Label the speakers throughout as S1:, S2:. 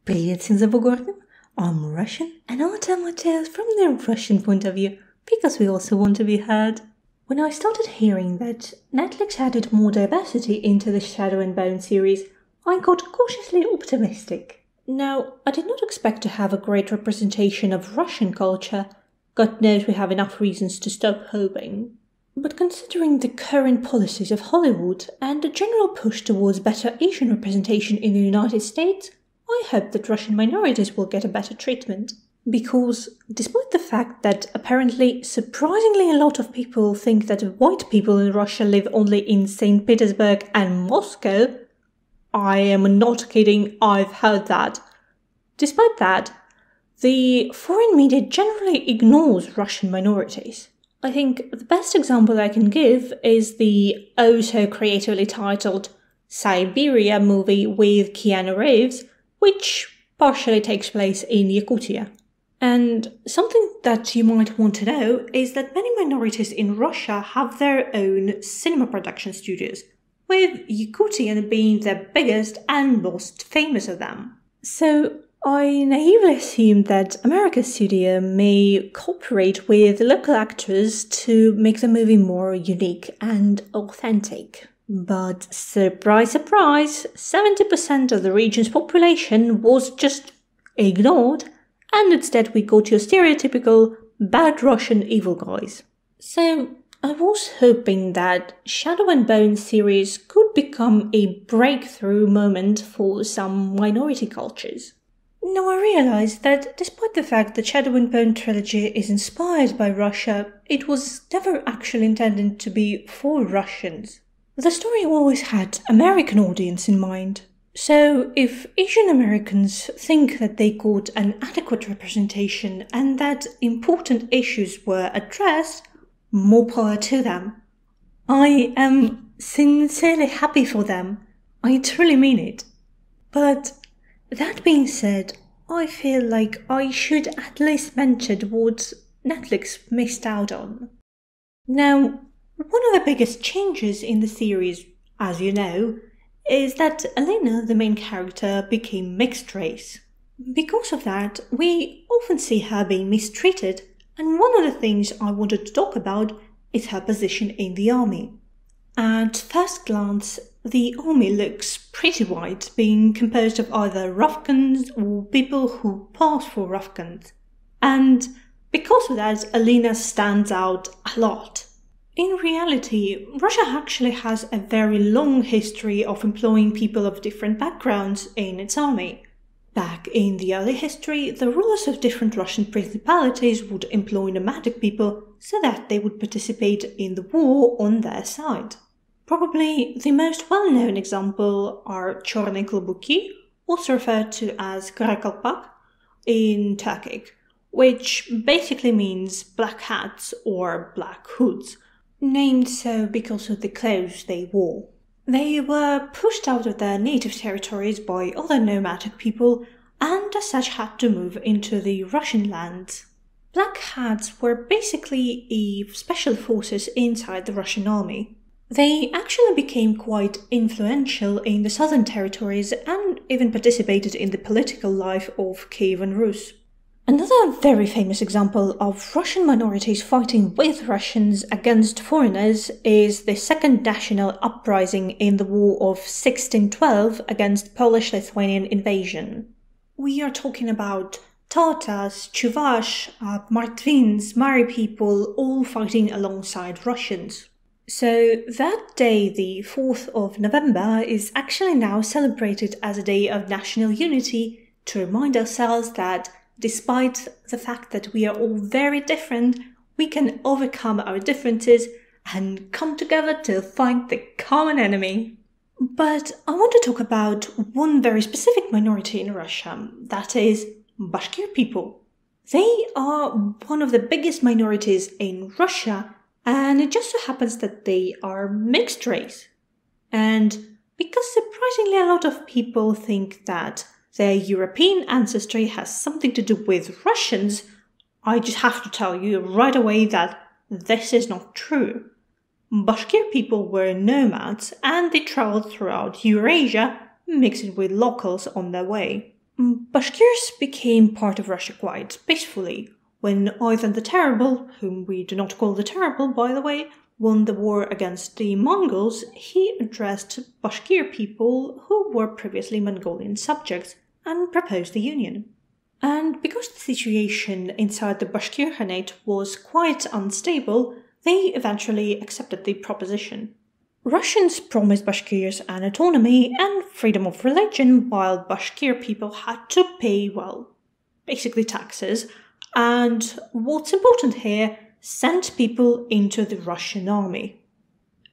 S1: Привет всем за Bugarden. I'm Russian and I'll tell my tales from the Russian point of view because we also want to be heard. When I started hearing that Netflix added more diversity into the Shadow and Bone series, I got cautiously optimistic. Now, I did not expect to have a great representation of Russian culture. God knows we have enough reasons to stop hoping. But considering the current policies of Hollywood and the general push towards better Asian representation in the United States, I hope that Russian minorities will get a better treatment. Because, despite the fact that apparently surprisingly a lot of people think that white people in Russia live only in St. Petersburg and Moscow, I am not kidding, I've heard that. Despite that, the foreign media generally ignores Russian minorities. I think the best example I can give is the oh-so-creatively titled Siberia movie with Keanu Reeves, which partially takes place in Yakutia. And something that you might want to know is that many minorities in Russia have their own cinema production studios, with Yakutian being the biggest and most famous of them. So I naively assumed that America's studio may cooperate with local actors to make the movie more unique and authentic. But surprise, surprise, 70% of the region's population was just ignored, and instead we got your stereotypical bad Russian evil guys. So I was hoping that Shadow and Bone series could become a breakthrough moment for some minority cultures. Now I realized that despite the fact that Shadow and Bone trilogy is inspired by Russia, it was never actually intended to be for Russians. The story always had American audience in mind. So if Asian Americans think that they got an adequate representation and that important issues were addressed, more power to them. I am sincerely happy for them. I truly mean it. But that being said, I feel like I should at least mention what Netflix missed out on. Now, one of the biggest changes in the series, as you know, is that Elena, the main character, became mixed race. Because of that, we often see her being mistreated, and one of the things I wanted to talk about is her position in the army. At first glance, the army looks pretty white, being composed of either Ruffians or people who pass for Ruffians. And because of that, Elena stands out a lot. In reality, Russia actually has a very long history of employing people of different backgrounds in its army. Back in the early history, the rulers of different Russian principalities would employ nomadic people so that they would participate in the war on their side. Probably the most well-known example are Chorny Klobuki, also referred to as Karakalpak, in Turkic, which basically means black hats or black hoods, named so because of the clothes they wore. They were pushed out of their native territories by other nomadic people and as such had to move into the Russian lands. Black hats were basically special forces inside the Russian army. They actually became quite influential in the southern territories and even participated in the political life of Kievan Rus. Another very famous example of Russian minorities fighting with Russians against foreigners is the Second National Uprising in the War of 1612 against Polish-Lithuanian invasion. We are talking about Tatars, Chuvash, Martvins, Mari people all fighting alongside Russians. So that day, the 4th of November, is actually now celebrated as a day of national unity to remind ourselves that despite the fact that we are all very different, we can overcome our differences and come together to fight the common enemy. But I want to talk about one very specific minority in Russia, that is Bashkir people. They are one of the biggest minorities in Russia, and it just so happens that they are mixed race. And because surprisingly a lot of people think that their European ancestry has something to do with Russians, I just have to tell you right away that this is not true. Bashkir people were nomads and they traveled throughout Eurasia, mixing with locals on their way. Bashkirs became part of Russia quite peacefully when Ivan the Terrible, whom we do not call the Terrible by the way, won the war against the Mongols. He addressed Bashkir people who were previously Mongolian subjects and proposed a union. And because the situation inside the Bashkir Khanate was quite unstable, they eventually accepted the proposition. Russians promised Bashkirs an autonomy and freedom of religion, while Bashkir people had to pay, well, basically taxes, and what's important here, sent people into the Russian army.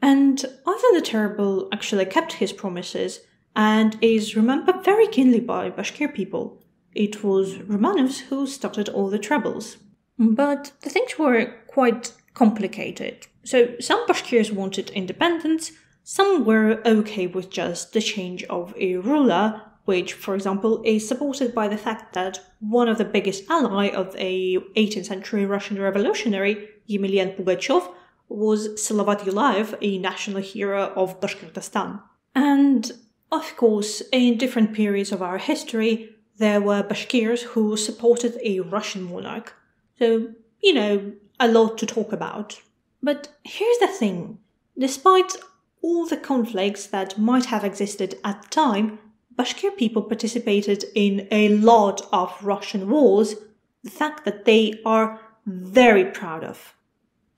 S1: And Ivan the Terrible actually kept his promises and is remembered very keenly by Bashkir people. It was Romanovs who started all the troubles. But the things were quite complicated. So some Bashkirs wanted independence, some were okay with just the change of a ruler, which, for example, is supported by the fact that one of the biggest ally of a 18th century Russian revolutionary, Yemelyan Pugachev, was Salavat Yulayev, a national hero of Bashkortostan. And, of course, in different periods of our history, there were Bashkirs who supported a Russian monarch. So, a lot to talk about. But here's the thing. Despite all the conflicts that might have existed at the time, Bashkir people participated in a lot of Russian wars, the fact that they are very proud of.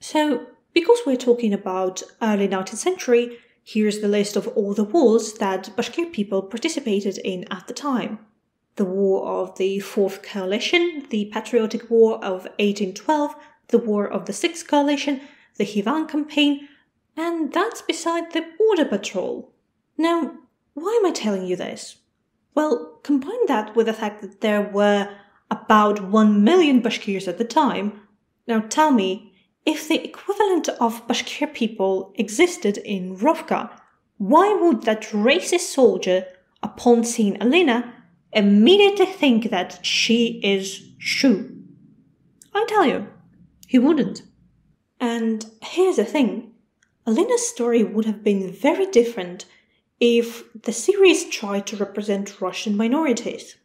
S1: So, because we're talking about early 19th century, here's the list of all the wars that Bashkir people participated in at the time. The War of the Fourth Coalition, the Patriotic War of 1812, the War of the Sixth Coalition, the Khivan Campaign, and that's beside the Border Patrol. Now, why am I telling you this? Well, combine that with the fact that there were about 1 million Bashkirs at the time. Now tell me, if the equivalent of Bashkir people existed in Rovka, why would that racist soldier, upon seeing Alina, immediately think that she is Shu? I tell you, he wouldn't. And here's the thing, Alina's story would have been very different if the series tried to represent Russian minorities.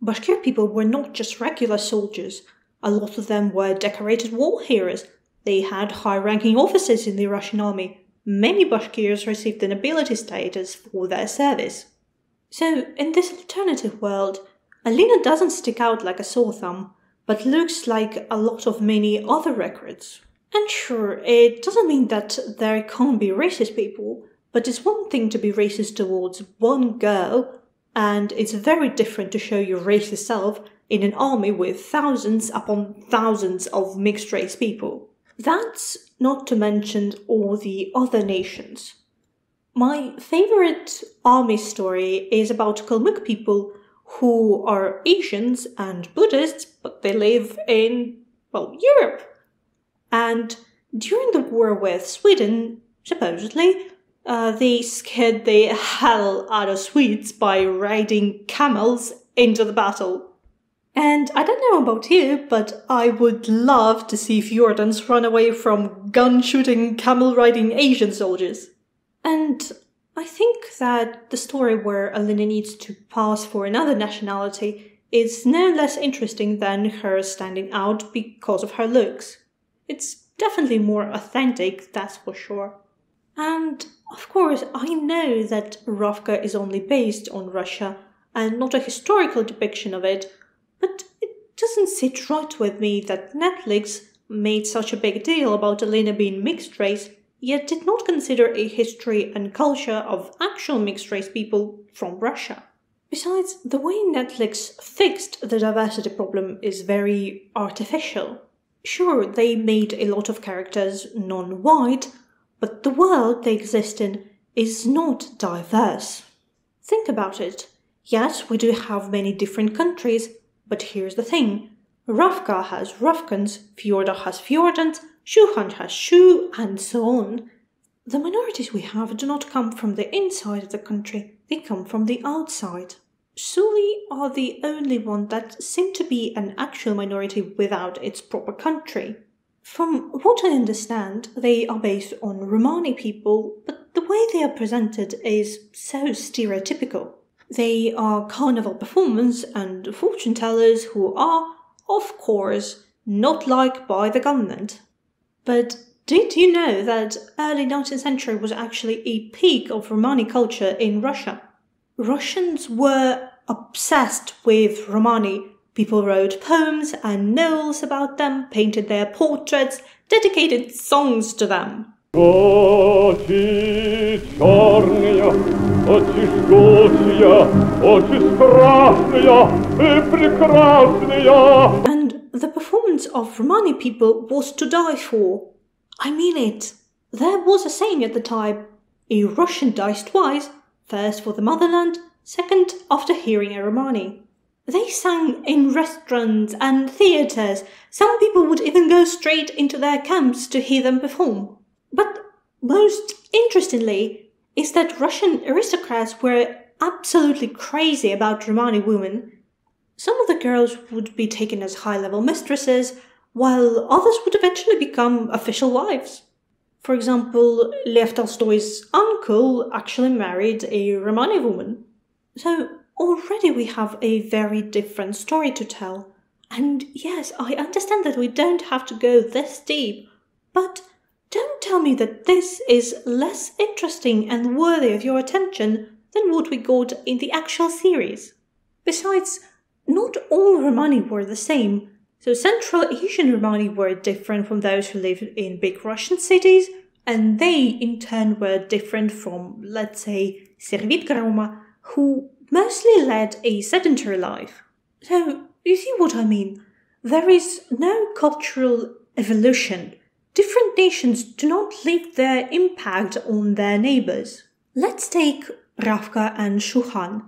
S1: Bashkir people were not just regular soldiers, a lot of them were decorated war heroes. They had high-ranking officers in the Russian army. Many Bashkirs received the nobility status for their service. So, in this alternative world, Alina doesn't stick out like a sore thumb, but looks like a lot of many other records. And sure, it doesn't mean that there can't be racist people, but it's one thing to be racist towards one girl, and it's very different to show your racist self in an army with thousands upon thousands of mixed-race people. That's not to mention all the other nations. My favorite army story is about Kalmyk people who are Asians and Buddhists, but they live in, Europe. And during the war with Sweden, supposedly, they scared the hell out of Swedes by riding camels into the battle. And I don't know about you, but I would love to see Fjordans run away from gun-shooting, camel-riding Asian soldiers. And I think that the story where Alina needs to pass for another nationality is no less interesting than her standing out because of her looks. It's definitely more authentic, that's for sure. And, of course, I know that Rovka is only based on Russia and not a historical depiction of it, but it doesn't sit right with me that Netflix made such a big deal about Alina being mixed race, yet did not consider a history and culture of actual mixed race people from Russia. Besides, the way Netflix fixed the diversity problem is very artificial. Sure, they made a lot of characters non-white, but the world they exist in is not diverse. Think about it. Yes, we do have many different countries, but here's the thing. Rovka has Rovkans, Fjorda has Fjordans, Shuhan has Shu, and so on. The minorities we have do not come from the inside of the country, they come from the outside. Suli are the only one that seem to be an actual minority without its proper country. From what I understand, they are based on Romani people, but the way they are presented is so stereotypical. They are carnival performers and fortune tellers who are, of course, not liked by the government. But did you know that early 19th century was actually a peak of Romani culture in Russia? Russians were obsessed with Romani. People wrote poems and novels about them, painted their portraits, dedicated songs to them.
S2: Очи черные, очи жгучие, очи страшные и прекрасные.
S1: And the performance of Romani people was to die for. I mean it. There was a saying at the time, a Russian dies twice, first for the motherland, second after hearing a Romani. They sang in restaurants and theatres. Some people would even go straight into their camps to hear them perform. But most interestingly is that Russian aristocrats were absolutely crazy about Romani women. Some of the girls would be taken as high-level mistresses, while others would eventually become official wives. For example, Lev Tolstoy's uncle actually married a Romani woman. So already we have a very different story to tell. And yes, I understand that we don't have to go this deep, but don't tell me that this is less interesting and worthy of your attention than what we got in the actual series. Besides, not all Romani were the same. So Central Asian Romani were different from those who lived in big Russian cities, and they in turn were different from, let's say, Servitka Roma, who mostly led a sedentary life. So, you see what I mean? There is no cultural evolution. Different nations do not leave their impact on their neighbours. Let's take Ravka and Shuhan.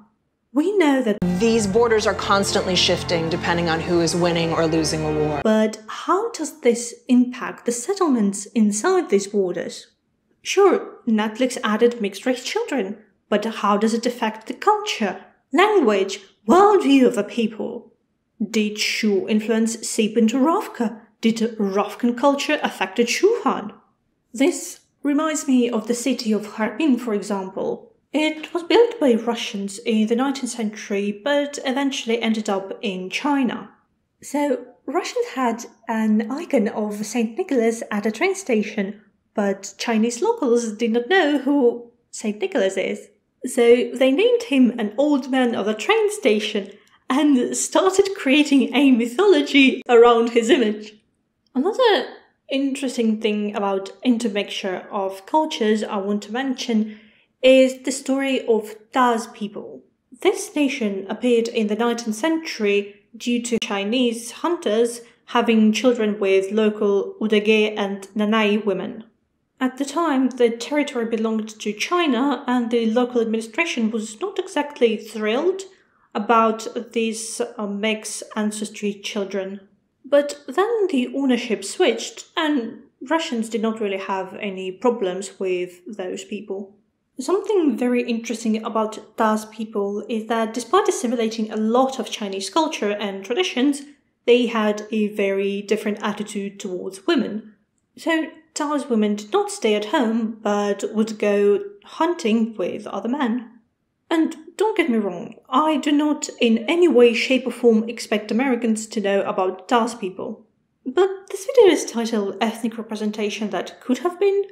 S1: We know that
S3: these borders are constantly shifting depending on who is winning or losing a war.
S1: But how does this impact the settlements inside these borders? Sure, Netflix added mixed-race children, but how does it affect the culture, language, worldview of the people? Did Shu influence seep into Ravka? Did Ravkan culture affect Shuhan? This reminds me of the city of Harbin, for example. It was built by Russians in the 19th century, but eventually ended up in China. So, Russians had an icon of St. Nicholas at a train station, but Chinese locals did not know who St. Nicholas is. So, they named him an old man of the train station and started creating a mythology around his image. Another interesting thing about intermixture of cultures I want to mention is the story of Taz people. This nation appeared in the 19th century due to Chinese hunters having children with local Udege and Nanai women. At the time, the territory belonged to China, and the local administration was not exactly thrilled about these mixed ancestry children. But then the ownership switched, and Russians did not really have any problems with those people. Something very interesting about Taz people is that despite assimilating a lot of Chinese culture and traditions, they had a very different attitude towards women. So Taz women did not stay at home, but would go hunting with other men. And don't get me wrong, I do not in any way, shape or form expect Americans to know about Taz people. But this video is titled Ethnic Representation That Could Have Been,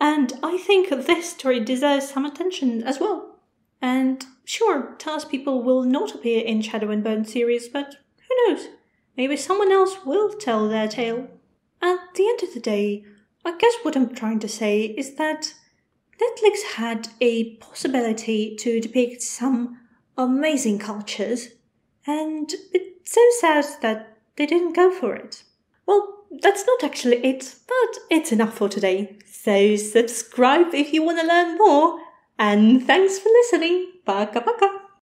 S1: and I think this story deserves some attention as well. And sure, Taz people will not appear in Shadow and Bone series, but who knows? Maybe someone else will tell their tale. At the end of the day, I guess what I'm trying to say is that Netflix had a possibility to depict some amazing cultures, and it's so sad that they didn't go for it. Well, that's not actually it, but it's enough for today. So subscribe if you want to learn more, and thanks for listening. Пока-пока!